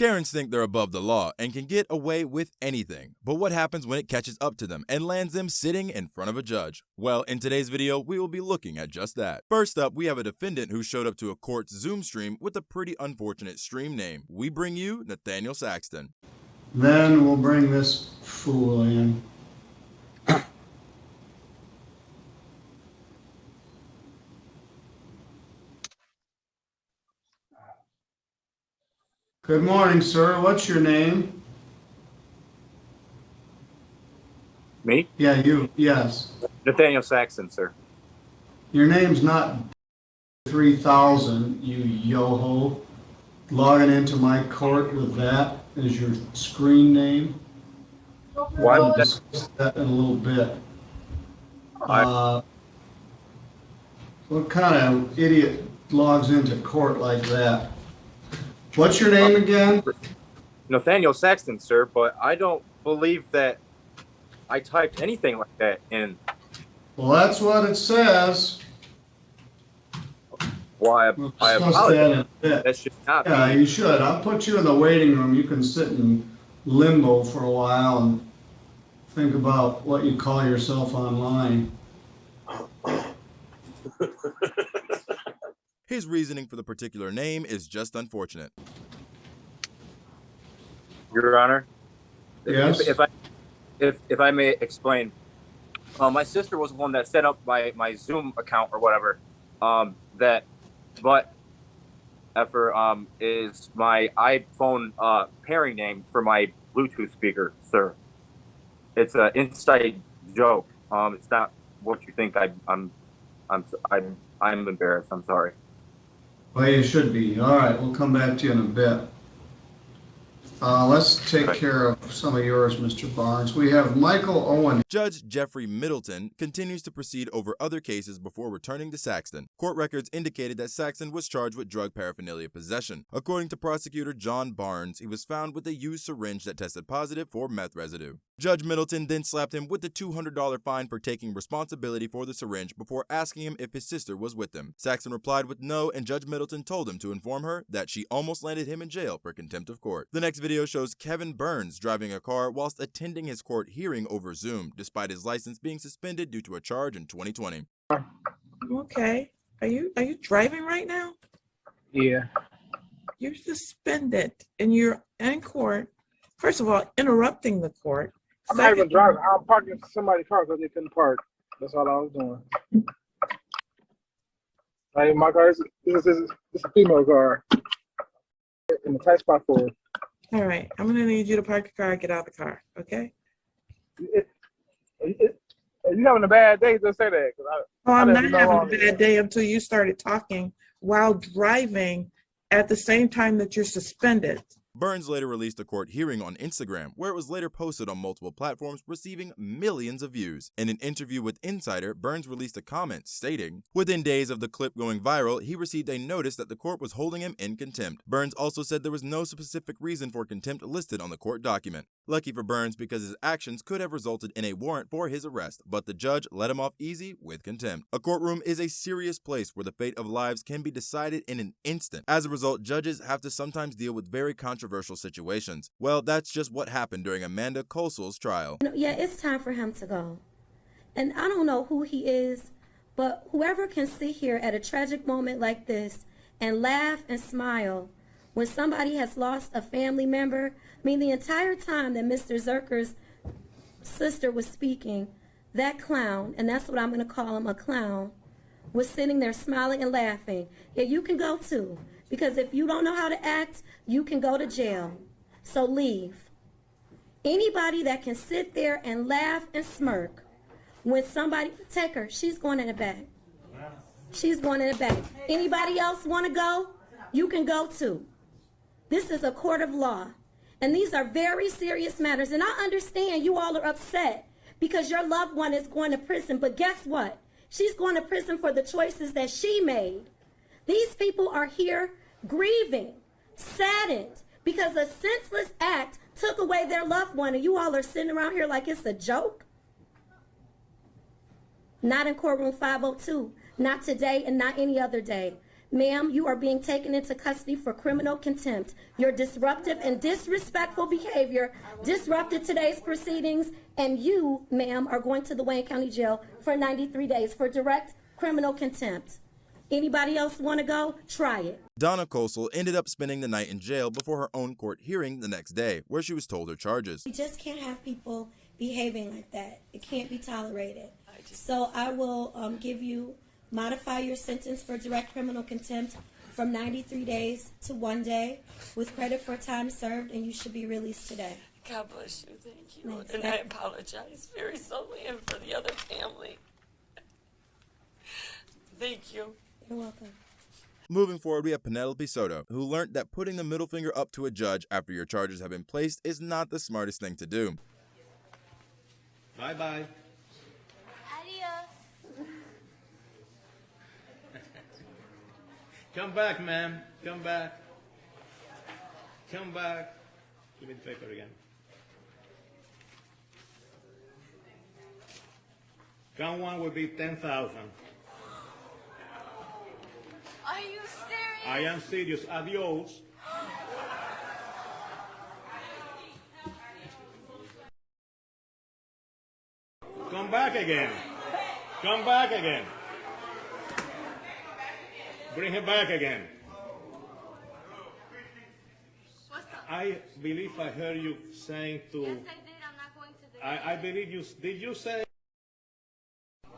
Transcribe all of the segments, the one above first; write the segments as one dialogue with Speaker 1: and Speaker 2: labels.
Speaker 1: Karens think they're above the law and can get away with anything. But what happens when it catches up to them and lands them sitting in front of a judge? Well, in today's video, we will be looking at just that. First up, we have a defendant who showed up to a court's Zoom stream with a pretty unfortunate stream name. We bring you Nathaniel Saxton.
Speaker 2: Then we'll bring this fool in. Good morning, sir. What's your name?
Speaker 3: Me?
Speaker 2: Yeah, you. Yes.
Speaker 3: Nathaniel Saxton, sir.
Speaker 2: Your name's not 3000, you yo-ho. Logging into my court with that as your screen name.
Speaker 3: Why
Speaker 2: We'll
Speaker 3: would that?
Speaker 2: discuss that in a little bit. What kind of idiot logs into court like that? What's your name again?
Speaker 3: Nathaniel Saxton, sir, but I don't believe that I typed anything like that in.
Speaker 2: Well, that's what it says.
Speaker 3: Why,
Speaker 2: We'll
Speaker 3: I
Speaker 2: discuss
Speaker 3: apologize.
Speaker 2: that in a bit.
Speaker 3: That should not
Speaker 2: Yeah,
Speaker 3: be.
Speaker 2: you should. I'll put you in the waiting room. You can sit in limbo for a while and think about what you call yourself online.
Speaker 1: His reasoning for the particular name is just unfortunate.
Speaker 3: Your Honor,
Speaker 2: Yes?
Speaker 3: if I may explain, my sister was the one that set up my Zoom account or whatever. But Effer is my iPhone pairing name for my Bluetooth speaker, sir. It's an inside joke. It's not what you think. I'm embarrassed. I'm sorry.
Speaker 2: Well, you should be. All right, we'll come back to you in a bit. Let's take care of some of yours, Mr. Barnes. We have Michael Owen.
Speaker 1: Judge Jeffrey Middleton continues to proceed over other cases before returning to Saxton. Court records indicated that Saxton was charged with drug paraphernalia possession. According to prosecutor John Barnes, he was found with a used syringe that tested positive for meth residue. Judge Middleton then slapped him with a $200 fine for taking responsibility for the syringe before asking him if his sister was with him. Saxton replied with no, and Judge Middleton told him to inform her that she almost landed him in jail for contempt of court. The next video shows Kevin Burns driving a car whilst attending his court hearing over Zoom, despite his license being suspended due to a charge in 2020.
Speaker 4: Okay. Are you driving right now?
Speaker 5: Yeah.
Speaker 4: You're suspended and you're in court. First of all, interrupting the court.
Speaker 5: I'm not even driving. I'm parking somebody's car because they couldn't park. That's all I was doing. Like my car is a female car in the tight spot for it.
Speaker 4: All right. I'm going to need you to park the car and get out of the car. Okay?
Speaker 5: If you're having a bad day, just say that.
Speaker 4: I'm not having a bad day until you started talking while driving at the same time that you're suspended.
Speaker 1: Burns later released a court hearing on Instagram, where it was later posted on multiple platforms, receiving millions of views. In an interview with Insider, Burns released a comment stating, "Within days of the clip going viral, he received a notice that the court was holding him in contempt." Burns also said there was no specific reason for contempt listed on the court document. Lucky for Burns, because his actions could have resulted in a warrant for his arrest, but the judge let him off easy with contempt. A courtroom is a serious place where the fate of lives can be decided in an instant. As a result, judges have to sometimes deal with very controversial situations. Well, that's just what happened during Amanda Kosel's trial.
Speaker 6: Yeah, it's time for him to go. And I don't know who he is, but whoever can sit here at a tragic moment like this and laugh and smile when somebody has lost a family member. I mean, the entire time that Mr. Zerker's sister was speaking, that clown, and that's what I'm going to call him, a clown, was sitting there smiling and laughing. Yeah, you can go too, because if you don't know how to act, you can go to jail. So leave. Anybody that can sit there and laugh and smirk when somebody, take her, she's going in the back. She's going in the back. Anybody else want to go? You can go too. This is a court of law, and these are very serious matters, and I understand you all are upset because your loved one is going to prison, but guess what? She's going to prison for the choices that she made. These people are here grieving, saddened, because a senseless act took away their loved one, and you all are sitting around here like it's a joke. Not in courtroom 502, not today and not any other day. Ma'am, you are being taken into custody for criminal contempt. Your disruptive and disrespectful behavior disrupted today's proceedings, and you, ma'am, are going to the Wayne County Jail for 93 days for direct criminal contempt. Anybody else want to go? Try it.
Speaker 1: Donna Kosel ended up spending the night in jail before her own court hearing the next day, where she was told her charges.
Speaker 6: We just can't have people behaving like that. It can't be tolerated. So I will modify your sentence for direct criminal contempt from 93 days to 1 day with credit for time served, and you should be released today.
Speaker 7: God bless you. Thank you.
Speaker 6: Thanks.
Speaker 7: And I apologize very solely and for the other family. Thank you.
Speaker 6: You're welcome.
Speaker 1: Moving forward, we have Penelope Soto, who learned that putting the middle finger up to a judge after your charges have been placed is not the smartest thing to do.
Speaker 8: Bye-bye.
Speaker 9: Adios.
Speaker 8: Come back, ma'am. Come back. Come back. Give me the paper again. Count one will be 10,000.
Speaker 9: Are you serious?
Speaker 8: I am serious. Adios. Come back again. Come back again. Bring him back again.
Speaker 9: What's up?
Speaker 8: I believe I heard you saying to...
Speaker 9: Yes, I did. I'm not going to the...
Speaker 8: I believe you... Did you say...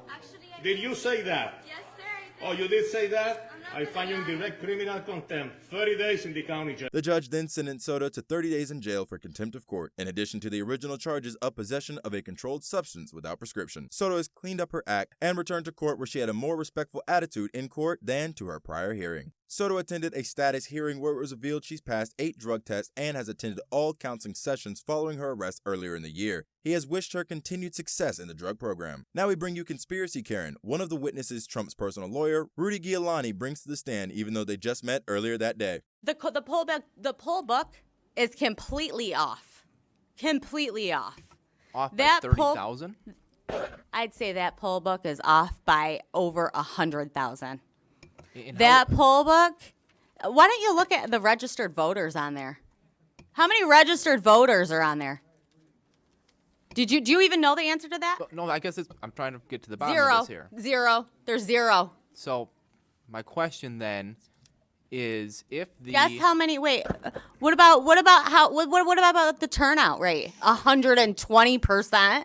Speaker 9: Actually, I
Speaker 8: Did you say that?
Speaker 9: Yes, sir, I did.
Speaker 8: Oh, you did say that?
Speaker 9: I'm not
Speaker 8: I find you in
Speaker 9: gonna lie.
Speaker 8: direct criminal contempt. 30 days in the county jail.
Speaker 1: The judge then sentenced Soto to 30 days in jail for contempt of court, in addition to the original charges of possession of a controlled substance without prescription. Soto has cleaned up her act and returned to court where she had a more respectful attitude in court than to her prior hearing. Soto attended a status hearing where it was revealed she's passed 8 drug tests and has attended all counseling sessions following her arrest earlier in the year. He has wished her continued success in the drug program. Now we bring you Conspiracy Karen. One of the witnesses, Trump's personal lawyer, Rudy Giuliani, brings to the stand even though they just met earlier that day.
Speaker 10: The poll book is completely off. Completely off.
Speaker 11: Off by
Speaker 10: That
Speaker 11: 30,000?
Speaker 10: I'd say that poll book is off by over 100,000.
Speaker 11: And
Speaker 10: That poll book, why don't you look at the registered voters on there? How many registered voters are on there? Do you even know the answer to that?
Speaker 11: No, I guess I'm trying to get to the bottom
Speaker 10: Zero.
Speaker 11: of this here.
Speaker 10: Zero. There's zero.
Speaker 11: So my question then is if the...
Speaker 10: Guess how many, wait, what about the turnout rate? 120%?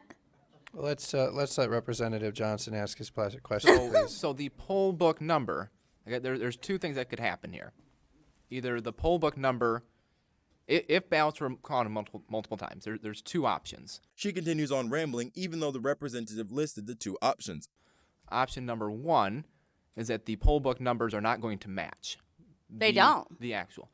Speaker 12: Let's let Representative Johnson ask his question, please.
Speaker 11: So the poll book number, okay, there's two things that could happen here. Either the poll book number, if ballots were counted multiple times, there's two options.
Speaker 1: She continues on rambling even though the representative listed the two options.
Speaker 11: Option number one is that the poll book numbers are not going to match.
Speaker 10: They don't.
Speaker 11: The actual.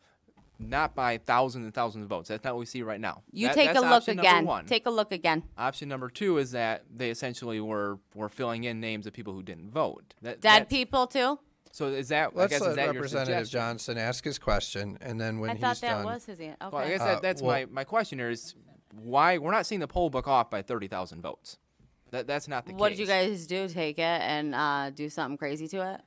Speaker 11: Not by thousands and thousands of votes. That's not what we see right now.
Speaker 10: That's
Speaker 11: option
Speaker 10: again.
Speaker 11: number one.
Speaker 10: Take a look again.
Speaker 11: Option number two is that they essentially were filling in names of people who didn't vote.
Speaker 10: Dead people too?
Speaker 11: So is that?
Speaker 12: Let's
Speaker 11: I guess,
Speaker 12: let
Speaker 11: is that
Speaker 12: Representative
Speaker 11: your suggestion?
Speaker 12: Johnson ask his question, and then when
Speaker 10: I
Speaker 12: he's
Speaker 10: thought that
Speaker 12: done,
Speaker 10: was his answer. Okay.
Speaker 11: Well, I guess that's my question here is why we're not seeing the poll book off by 30,000 votes. That's not the case.
Speaker 10: What did you guys do? Take it and do something crazy to it?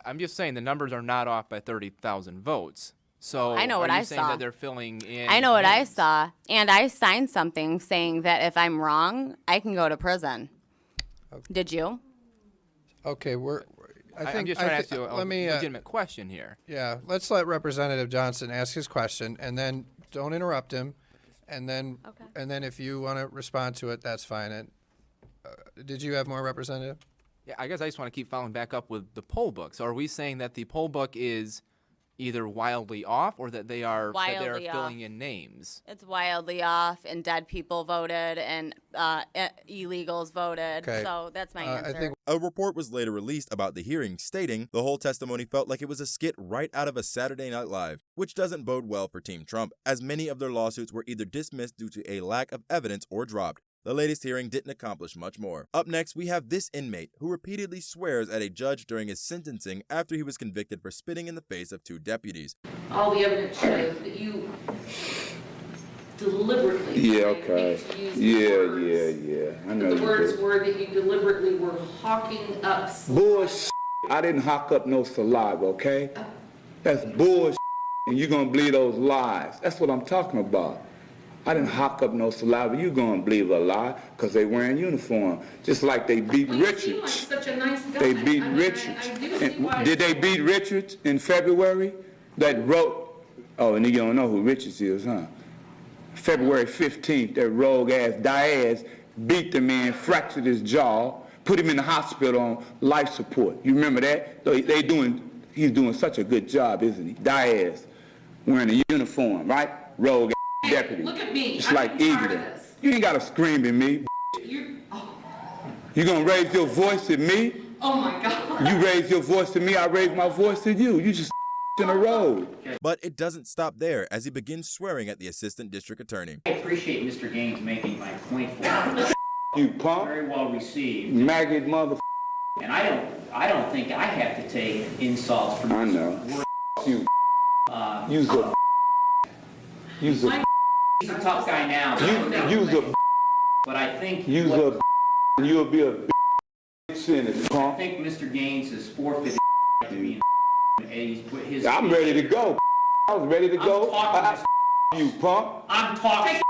Speaker 11: I'm just saying the numbers are not off by 30,000 votes. So
Speaker 10: I know what
Speaker 11: are you
Speaker 10: I
Speaker 11: saying
Speaker 10: saw.
Speaker 11: that they're filling in?
Speaker 10: I know what I
Speaker 11: names?
Speaker 10: saw, and I signed something saying that if I'm wrong, I can go to prison.
Speaker 12: Okay.
Speaker 10: Did you?
Speaker 12: okay,
Speaker 11: I'm just trying to ask you a legitimate question here.
Speaker 12: Yeah, let's let Representative Johnson ask his question, and then don't interrupt him, and then if you want to respond to it, that's fine. And did you have more, Representative?
Speaker 11: Yeah, I guess I just want to keep following back up with the poll book. So are we saying that the poll book is either wildly off or that they are filling in names?
Speaker 10: It's wildly off, and dead people voted, and illegals voted.
Speaker 12: Okay.
Speaker 10: So that's my answer.
Speaker 12: I think
Speaker 1: A report was later released about the hearing stating the whole testimony felt like it was a skit right out of a Saturday Night Live, which doesn't bode well for Team Trump, as many of their lawsuits were either dismissed due to a lack of evidence or dropped. The latest hearing didn't accomplish much more. Up next, we have this inmate who repeatedly swears at a judge during his sentencing after he was convicted for spitting in the face of 2 deputies.
Speaker 7: All the evidence shows that you deliberately.
Speaker 13: Yeah, okay. Yeah. I know
Speaker 7: The
Speaker 13: you
Speaker 7: words
Speaker 13: did.
Speaker 7: were that you deliberately were hawking up.
Speaker 13: Bullshit. I didn't hock up no saliva, okay? That's bullshit, and you're gonna believe those lies. That's what I'm talking about. I didn't hock up no saliva. You gonna believe a lie, because they wearing uniform. Just like they beat Richards.
Speaker 7: Such a nice guy.
Speaker 13: They beat Richards. Did they beat Richards in February? That wrote, oh, and you don't know who Richards is, huh? February 15th, that rogue-ass Diaz beat the man, fractured his jaw, put him in the hospital on life support. You remember that? He's doing such a good job, isn't he? Diaz, wearing a uniform, right? Rogue deputy.
Speaker 7: Look at me.
Speaker 13: Just like Eagler. You ain't gotta scream at me. You gonna raise your voice at me?
Speaker 7: Oh my God.
Speaker 13: You raise your voice to me, I raise my voice to you. You just in a road.
Speaker 1: But it doesn't stop there as he begins swearing at the assistant district attorney.
Speaker 14: I appreciate Mr. Gaines making my point for me.
Speaker 13: You punk.
Speaker 14: Very well received.
Speaker 13: Maggot mother.
Speaker 14: And I don't think I have to take insults from.
Speaker 13: I know. You. Use a. Use a.
Speaker 14: He's a tough guy now.
Speaker 13: Use a.
Speaker 14: But I think.
Speaker 13: Use a. You'll be a senator, punk.
Speaker 14: I think Mr. Gaines is forfeited to be his.
Speaker 13: I'm ready to go. I was ready to go. You punk.
Speaker 7: I'm talking.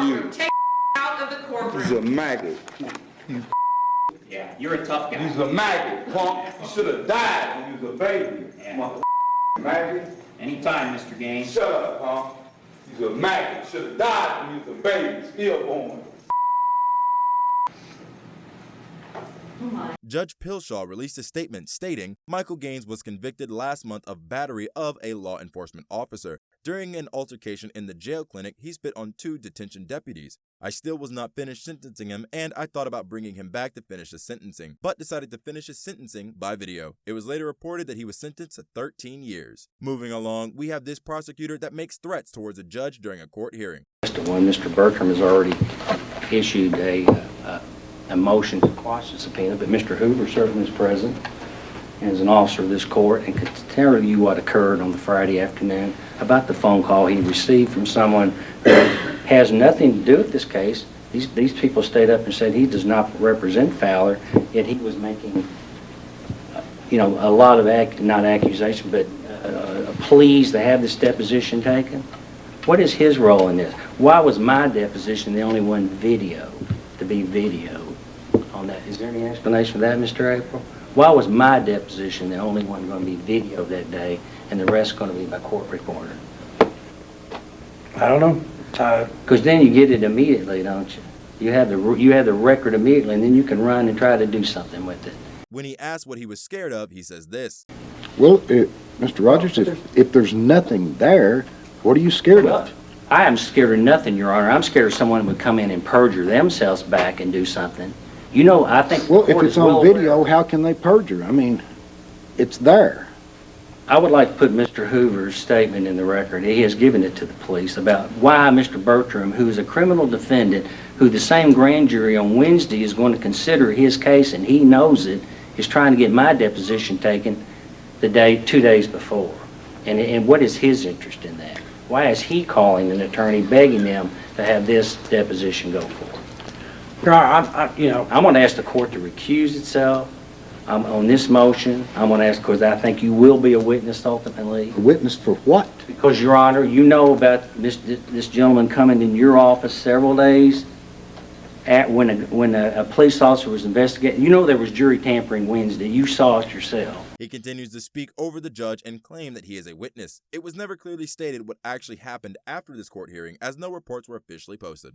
Speaker 13: You.
Speaker 7: Take out of the courtroom.
Speaker 13: You's a maggot.
Speaker 14: Yeah, you're a tough guy.
Speaker 13: You's a maggot, punk. You should have died when you was a baby.
Speaker 14: Yeah.
Speaker 13: Maggot.
Speaker 14: Anytime, Mr. Gaines.
Speaker 13: Shut up, punk. You's a maggot. You should have died when you was a baby, stillborn.
Speaker 1: Judge Pilshaw released a statement stating Michael Gaines was convicted last month of battery of a law enforcement officer. During an altercation in the jail clinic, he spit on 2 detention deputies. I still was not finished sentencing him, and I thought about bringing him back to finish his sentencing, but decided to finish his sentencing by video. It was later reported that he was sentenced to 13 years. Moving along, we have this prosecutor that makes threats towards a judge during a court hearing.
Speaker 15: Mr. Bertram has already issued a motion to quash the subpoena, but Mr. Hoover certainly is present and is an officer of this court and could tell you what occurred on the Friday afternoon about the phone call he received from someone who has nothing to do with this case. These people stayed up and said he does not represent Fowler, yet he was making, a lot of, not accusation, but pleas to have this deposition taken. What is his role in this? Why was my deposition the only one to be videoed on that? Is there any explanation for that, Mr. April? Why was my deposition the only one going to be videoed that day and the rest going to be by court reporter?
Speaker 16: I don't know.
Speaker 15: Because then you get it immediately, don't you? You have the record immediately, and then you can run and try to do something with it.
Speaker 1: When he asked what he was scared of, he says this.
Speaker 16: Well, Mr. Rogers, if there's nothing there, what are you scared of?
Speaker 15: I am scared of nothing, Your Honor. I'm scared of someone would come in and perjure themselves back and do something. I think...
Speaker 16: Well, if it's on video, how can they perjure? I mean, it's there.
Speaker 15: I would like to put Mr. Hoover's statement in the record. He has given it to the police about why Mr. Bertram, who is a criminal defendant, who the same grand jury on Wednesday is going to consider his case, and he knows it, is trying to get my deposition taken 2 days before. And what is his interest in that? Why is he calling an attorney, begging them to have this deposition go forward?
Speaker 16: Your Honor,
Speaker 15: I'm going to ask the court to recuse itself on this motion. I'm going to ask, because I think you will be a witness ultimately.
Speaker 16: A witness for what?
Speaker 15: Because, Your Honor, you know about this gentleman coming in your office several days when a police officer was investigating. You know there was jury tampering Wednesday. You saw it yourself.
Speaker 1: He continues to speak over the judge and claim that he is a witness. It was never clearly stated what actually happened after this court hearing, as no reports were officially posted.